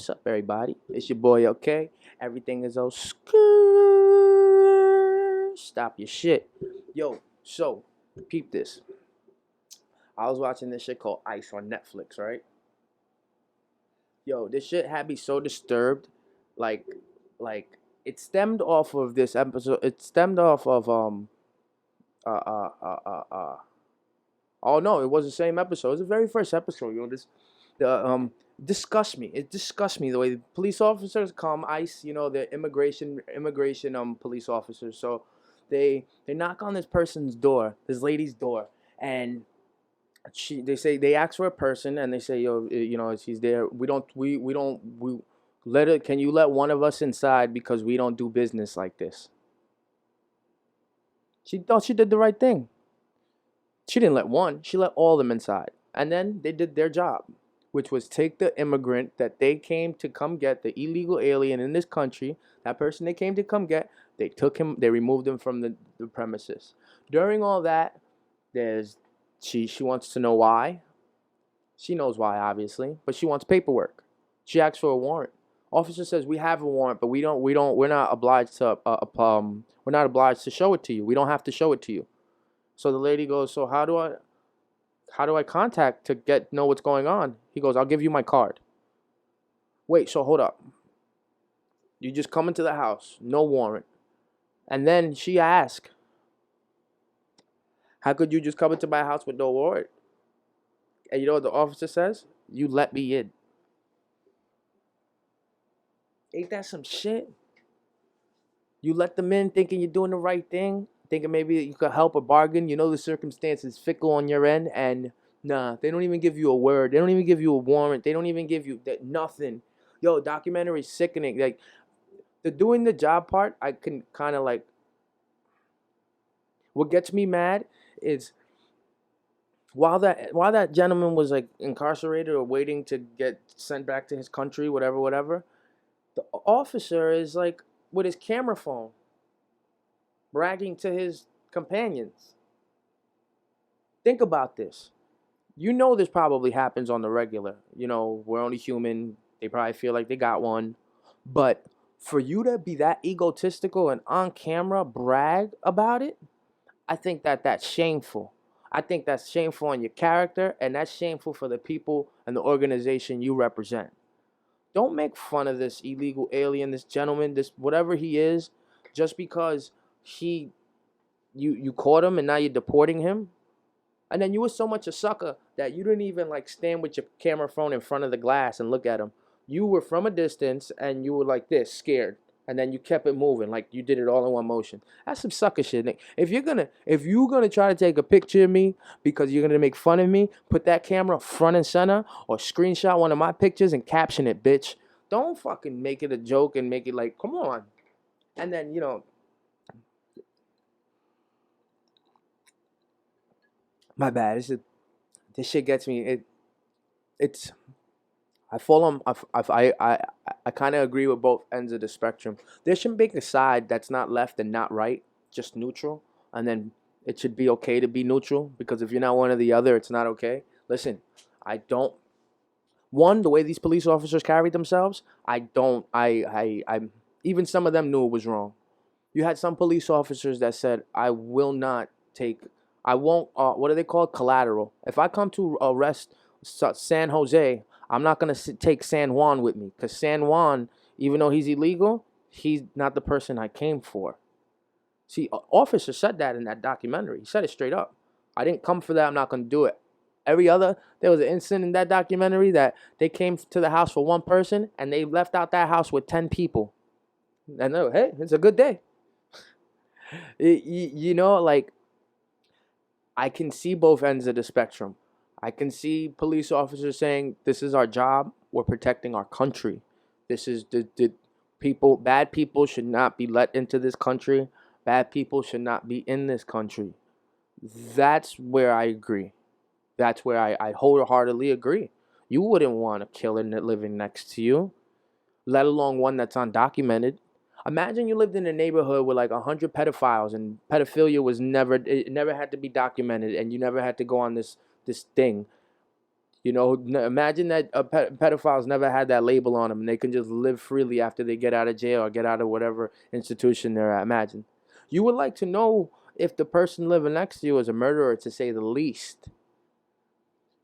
what's up, everybody? It's your boy, OK. Everything is all stop your shit. Yo, so, peep this. I was watching this shit called Ice on Netflix, right? Yo, this shit had me so disturbed. Like, it stemmed off of this episode. It stemmed off of, uh, uh, uh, uh, uh. Oh no, it was the same episode. It was the very first episode. The disgust me. It disgusts me the way the police officers come. ICE, the immigration police officers. So they knock on this person's door, this lady's door, and they ask for a person, and they say, yo, she's there. We let it. Can you let one of us inside because we don't do business like this? She thought she did the right thing. She didn't let one. She let all of them inside, and then they did their job, which was take the immigrant that they came to come get, the illegal alien in this country, that person they came to come get, they took him, they removed him from the premises. During all that, she wants to know why. She knows why, obviously, but she wants paperwork. She asks for a warrant. Officer says, we have a warrant, but we're not obliged to show it to you. We don't have to show it to you. So the lady goes, so how do I contact to know what's going on? He goes, I'll give you my card. Wait, so hold up. You just come into the house, no warrant. And then she asks, how could you just come into my house with no warrant? And you know what the officer says? You let me in. Ain't that some shit? You let them in thinking you're doing the right thing, thinking maybe you could help or bargain. You know the circumstances fickle on your end, and nah, they don't even give you a word. They don't even give you a warrant. They don't even give you nothing. Yo, documentary sickening. Like the doing the job part, I can kind of like. What gets me mad is while that gentleman was like incarcerated or waiting to get sent back to his country, whatever, the officer is like with his camera phone, bragging to his companions. Think about this. You know this probably happens on the regular. We're only human. They probably feel like they got one. But for you to be that egotistical and on camera brag about it, I think that's shameful. I think that's shameful on your character, and that's shameful for the people and the organization you represent. Don't make fun of this illegal alien, this gentleman, this whatever he is, just because you caught him and now you're deporting him. And then you were so much a sucker that you didn't even like stand with your camera phone in front of the glass and look at him. You were from a distance and you were like this, scared. And then you kept it moving, like you did it all in one motion. That's some sucker shit, Nick. If you're gonna try to take a picture of me because you're gonna make fun of me, put that camera front and center or screenshot one of my pictures and caption it, bitch. Don't fucking make it a joke and make it like, come on. And then, my bad. This shit gets me. It's I fall on I kind of agree with both ends of the spectrum. There shouldn't be a side that's not left and not right, just neutral, and then it should be okay to be neutral because if you're not one or the other, it's not okay. Listen, I don't. One, the way these police officers carry themselves, I don't. I even some of them knew it was wrong. You had some police officers that said, "I will not take. I won't. What are they called? Collateral. If I come to arrest San Jose, I'm not gonna take San Juan with me because San Juan, even though he's illegal, he's not the person I came for." See, officer said that in that documentary. He said it straight up. I didn't come for that. I'm not gonna do it. There was an incident in that documentary that they came to the house for one person and they left out that house with 10 people. And hey, it's a good day. Like I can see both ends of the spectrum. I can see police officers saying, this is our job. We're protecting our country. This is the people, bad people should not be let into this country. Bad people should not be in this country. That's where I agree. That's where I wholeheartedly agree. You wouldn't want a killer living next to you, let alone one that's undocumented. Imagine you lived in a neighborhood with like 100 pedophiles and pedophilia it never had to be documented and you never had to go on this thing. Imagine that pedophiles never had that label on them and they can just live freely after they get out of jail or get out of whatever institution they're at. Imagine. You would like to know if the person living next to you is a murderer, to say the least,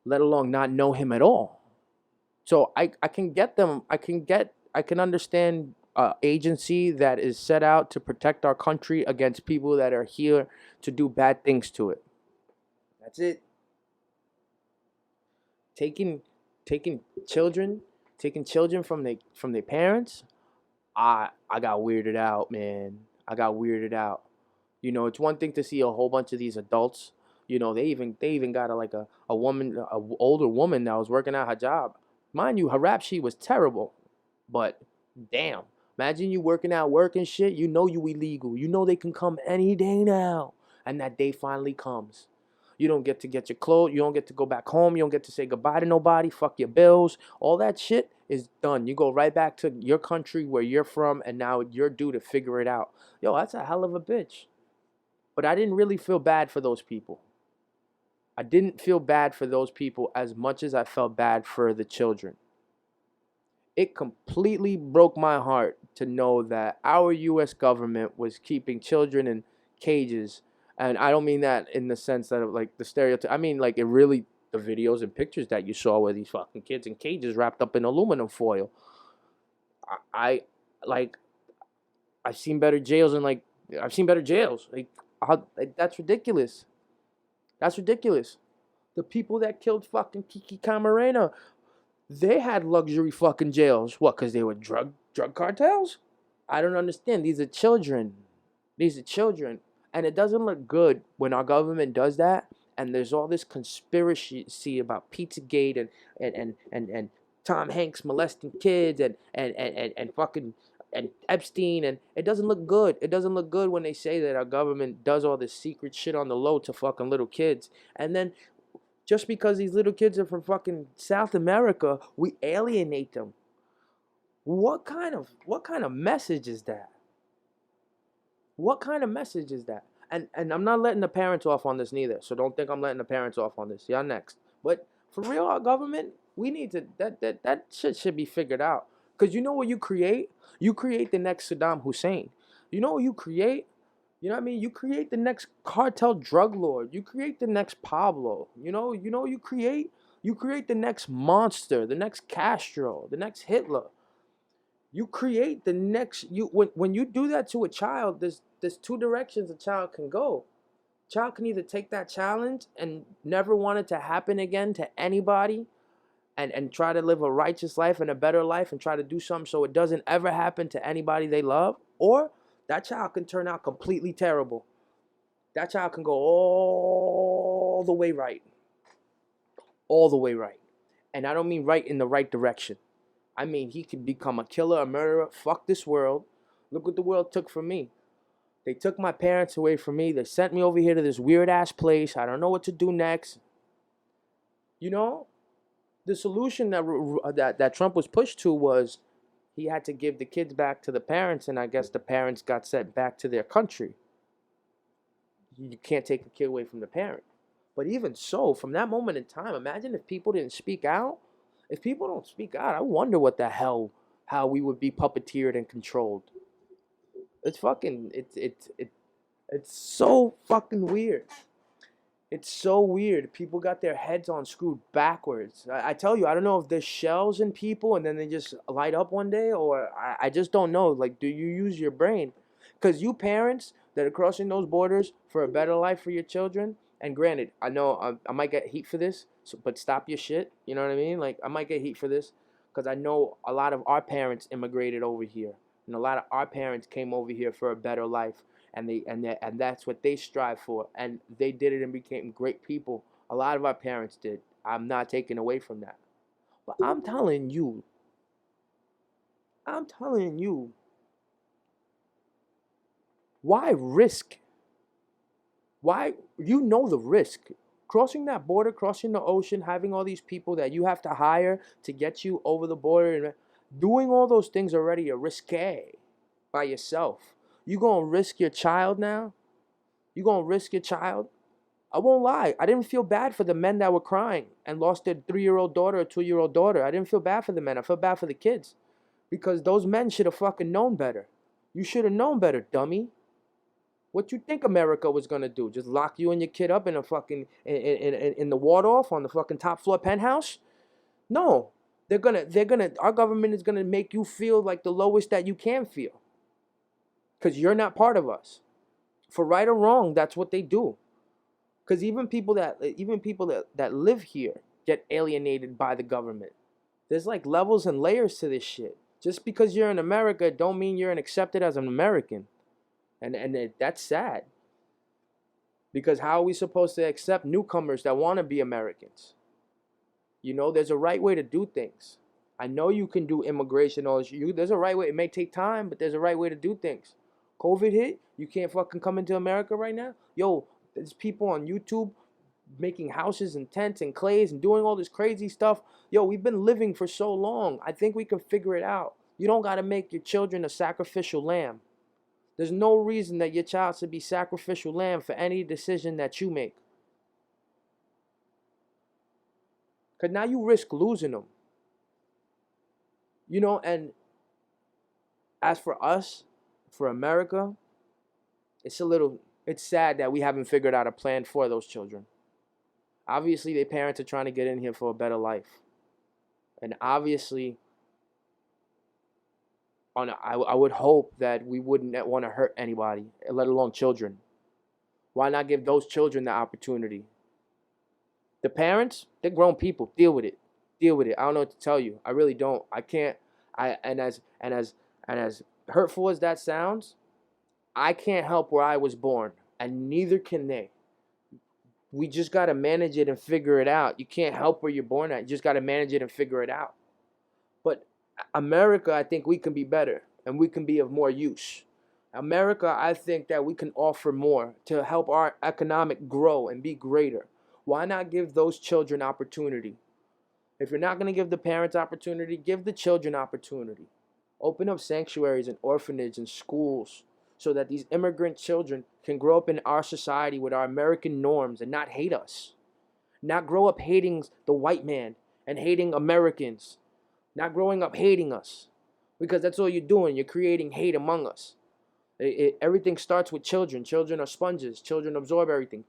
let alone not know him at all. So I can get them. I can understand agency that is set out to protect our country against people that are here to do bad things to it. That's it. Taking taking children, taking children from their parents. I got weirded out, man. I got weirded out. It's one thing to see a whole bunch of these adults. They even got a woman, a older woman that was working at her job. Mind you, her rap sheet was terrible, but damn, imagine you working at work and shit. You illegal. They can come any day now, and that day finally comes. You don't get to get your clothes. You don't get to go back home. You don't get to say goodbye to nobody. Fuck your bills. All that shit is done. You go right back to your country where you're from, and now you're due to figure it out. Yo, that's a hell of a bitch. But I didn't really feel bad for those people. I didn't feel bad for those people as much as I felt bad for the children. It completely broke my heart to know that our U.S. government was keeping children in cages. And I don't mean that in the sense that of like the stereotype. I mean like it really, the videos and pictures that you saw where these fucking kids in cages wrapped up in aluminum foil. I like I've seen better jails and I've seen better jails. That's ridiculous. That's ridiculous. The people that killed fucking Kiki Camarena, they had luxury fucking jails. What? Because they were drug cartels? I don't understand. These are children. These are children. And it doesn't look good when our government does that. And there's all this conspiracy about Pizzagate and Tom Hanks molesting kids and fucking and Epstein, and it doesn't look good. It doesn't look good when they say that our government does all this secret shit on the low to fucking little kids. And then just because these little kids are from fucking South America, we alienate them. What kind of message is that? What kind of message is that? And I'm not letting the parents off on this neither. So don't think I'm letting the parents off on this. Y'all next. But for real, our government, we need to that shit should be figured out. Because you know what you create? You create the next Saddam Hussein. You know what you create? You know what I mean? You create the next cartel drug lord. You create the next Pablo. You create the next monster, the next Castro, the next Hitler. You create the next when you do that to a child, there's two directions a child can go. Child can either take that challenge and never want it to happen again to anybody, and try to live a righteous life and a better life and try to do something so it doesn't ever happen to anybody they love, or that child can turn out completely terrible. That child can go all the way right. All the way right. And I don't mean right in the right direction. I mean he could become a killer, a murderer. Fuck this world. Look what the world took from me. They took my parents away from me. They sent me over here to this weird-ass place. I don't know what to do next. The solution that Trump was pushed to was he had to give the kids back to the parents, and I guess the parents got sent back to their country. You can't take a kid away from the parent. But even so, from that moment in time, imagine if people didn't speak out. If people don't speak out, I wonder what the hell, how we would be puppeteered and controlled. It's so fucking weird. It's so weird. People got their heads on screwed backwards. I tell you, I don't know if there's shells in people and then they just light up one day, or I just don't know. Like, do you use your brain? Because you parents that are crossing those borders for a better life for your children, and granted, I know I might get heat for this, but stop your shit. You know what I mean? Like, I might get heat for this because I know a lot of our parents immigrated over here. And a lot of our parents came over here for a better life. And that's what they strive for, and they did it and became great people. A lot of our parents did. I'm not taking away from that, but I'm telling you, why risk? Why, the risk, crossing that border, crossing the ocean, having all these people that you have to hire to get you over the border, and doing all those things already are risque by yourself. You gonna risk your child now? You gonna risk your child? I won't lie. I didn't feel bad for the men that were crying and lost their 3-year-old daughter or 2-year-old daughter. I didn't feel bad for the men. I felt bad for the kids because those men should have fucking known better. You should have known better, dummy. What you think America was gonna do? Just lock you and your kid up in a fucking in the ward off on the fucking top floor penthouse? No, they're gonna. Our government is gonna make you feel like the lowest that you can feel, because you're not part of us. For right or wrong, that's what they do. Because even people that live here get alienated by the government. There's like levels and layers to this shit. Just because you're in America don't mean you're accepted as an American. And that's sad. Because how are we supposed to accept newcomers that want to be Americans? You know, there's a right way to do things. I know you can do immigration. There's a right way. It may take time, but there's a right way to do things. COVID hit. You can't fucking come into America right now. Yo, there's people on YouTube making houses and tents and clays and doing all this crazy stuff. Yo, we've been living for so long. I think we can figure it out. You don't got to make your children a sacrificial lamb. There's no reason that your child should be sacrificial lamb for any decision that you make. Because now you risk losing them. You know, and as for us, for America, it's sad that we haven't figured out a plan for those children. Obviously, their parents are trying to get in here for a better life. And obviously, I would hope that we wouldn't want to hurt anybody, let alone children. Why not give those children the opportunity? The parents, they're grown people. Deal with it. Deal with it. I don't know what to tell you. I really don't. I can't. As hurtful as that sounds, I can't help where I was born, and neither can they. We just got to manage it and figure it out. You can't help where you're born at. You just got to manage it and figure it out. But America, I think we can be better, and we can be of more use. America, I think that we can offer more to help our economic grow and be greater. Why not give those children opportunity? If you're not going to give the parents opportunity, give the children opportunity. Open up sanctuaries and orphanages and schools so that these immigrant children can grow up in our society with our American norms and not hate us. Not grow up hating the white man and hating Americans. Not growing up hating us. Because that's all you're doing. You're creating hate among us. Everything starts with children. Children are sponges. Children absorb everything.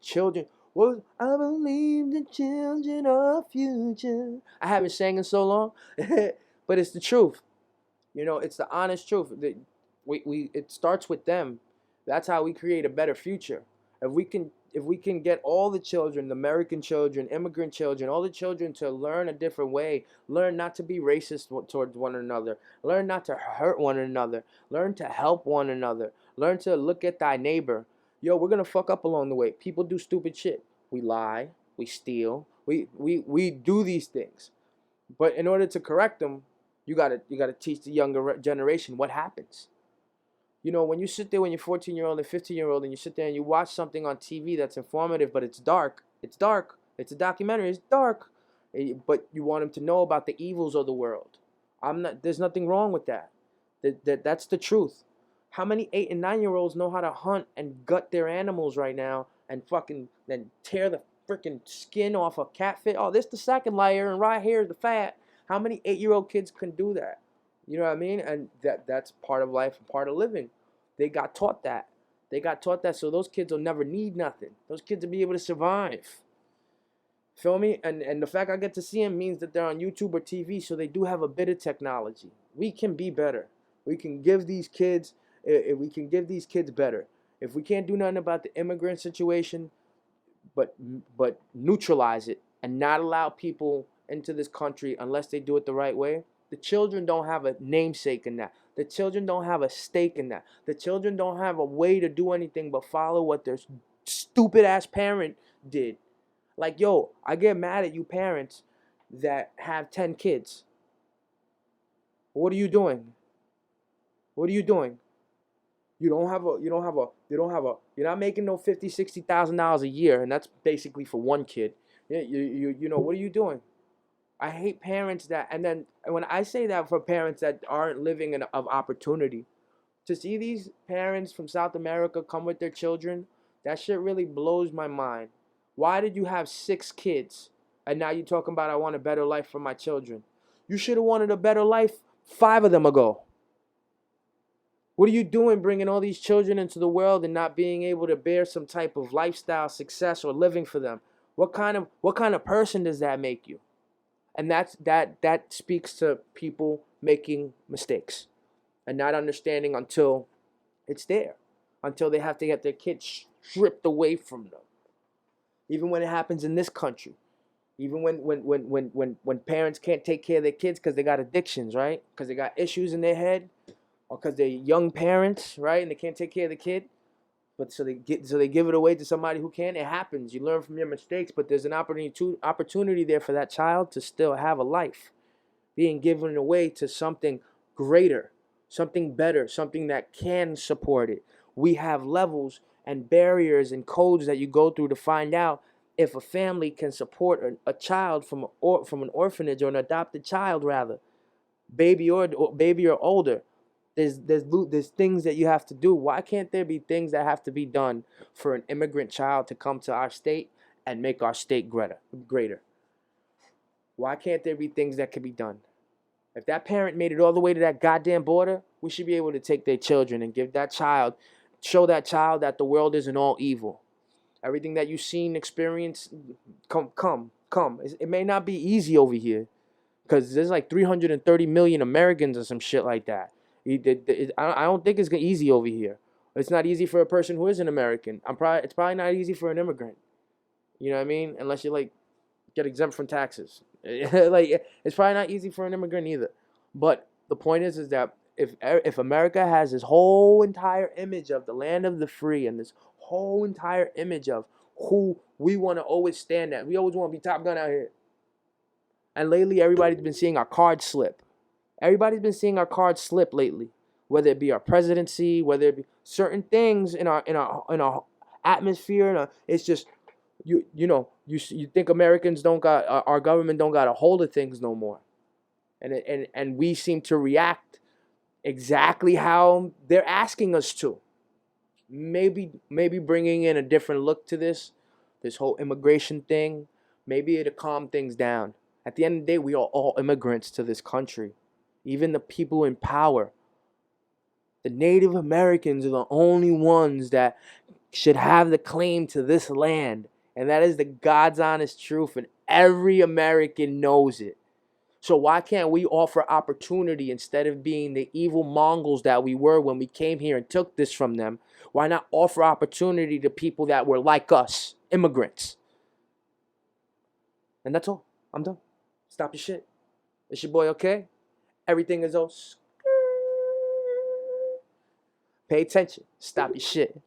Well, I believe the children are future. I haven't sang in so long, but it's the truth. You know, it's the honest truth. It starts with them. That's how we create a better future. If we can get all the children, the American children, immigrant children, all the children to learn a different way, learn not to be racist towards one another, learn not to hurt one another, learn to help one another, learn to look at thy neighbor. Yo, we're gonna fuck up along the way. People do stupid shit. We lie, we steal, we do these things. But in order to correct them, you gotta teach the younger generation what happens. You know, when you sit there when you're 14-year-old and 15-year-old and you sit there and you watch something on TV that's informative, but it's dark. It's dark. It's a documentary. It's dark. But you want them to know about the evils of the world. There's nothing wrong with that. That's the truth. How many 8 and 9-year-olds know how to hunt and gut their animals right now and fucking then tear the freaking skin off a catfish? Oh, this the second layer and right here is the fat. How many 8-year-old kids can do that? You know what I mean? And that's part of life and part of living. They got taught that. They got taught that, so those kids will never need nothing. Those kids will be able to survive. Feel me? And the fact I get to see them means that they're on YouTube or TV, so they do have a bit of technology. We can be better. We can give these kids better. If we can't do nothing about the immigrant situation, but neutralize it and not allow people into this country unless they do it the right way, the children don't have a namesake in that. The children don't have a stake in that. The children don't have a way to do anything but follow what their stupid ass parent did. Like, yo, I get mad at you parents that have 10 kids. What are you doing? What are you doing? You're not making no $50,000-$60,000 a year, and that's basically for one kid. You know, what are you doing? I hate parents that, and then when I say that for parents that aren't living of opportunity, to see these parents from South America come with their children, that shit really blows my mind. Why did you have 6 kids and now you're talking about I want a better life for my children? You should have wanted a better life 5 of them ago. What are you doing bringing all these children into the world and not being able to bear some type of lifestyle success or living for them? What kind of person does that make you? And that speaks to people making mistakes and not understanding until it's there, until they have to get their kids stripped away from them. Even when it happens in this country, even when parents can't take care of their kids because they got addictions, right? Because they got issues in their head, or because they're young parents, right? And they can't take care of the kid, but so they give it away to somebody who can. It happens. You learn from your mistakes, but there's an opportunity there for that child to still have a life, being given away to something greater, something better, something that can support it. We have levels and barriers and codes that you go through to find out if a family can support a child from an orphanage, or an adopted child rather, baby or older. There's things that you have to do. Why can't there be things that have to be done for an immigrant child to come to our state and make our state greater? Why can't there be things that can be done? If that parent made it all the way to that goddamn border, we should be able to take their children and show that child that the world isn't all evil. Everything that you've seen, experienced, come. It may not be easy over here, because there's like 330 million Americans or some shit like that. I don't think it's easy over here. It's not easy for a person who is an American. It's probably not easy for an immigrant. You know what I mean? Unless you like get exempt from taxes. Like, it's probably not easy for an immigrant either. But the point is that if America has this whole entire image of the land of the free, and this whole entire image of who we want to always stand at, we always want to be top gun out here. And lately, everybody's been seeing our cards slip. Everybody's been seeing our cards slip lately, whether it be our presidency, whether it be certain things in our atmosphere. It's just you think Americans don't got our government don't got a hold of things no more, and we seem to react exactly how they're asking us to. Maybe bringing in a different look to this whole immigration thing. Maybe it'll calm things down. At the end of the day, we are all immigrants to this country. Even the people in power. The Native Americans are the only ones that should have the claim to this land. And that is the God's honest truth, and every American knows it. So why can't we offer opportunity instead of being the evil Mongols that we were when we came here and took this from them? Why not offer opportunity to people that were like us, immigrants? And that's all. I'm done. Stop your shit. It's your boy, OK? Everything is all. Pay attention. Stop your shit.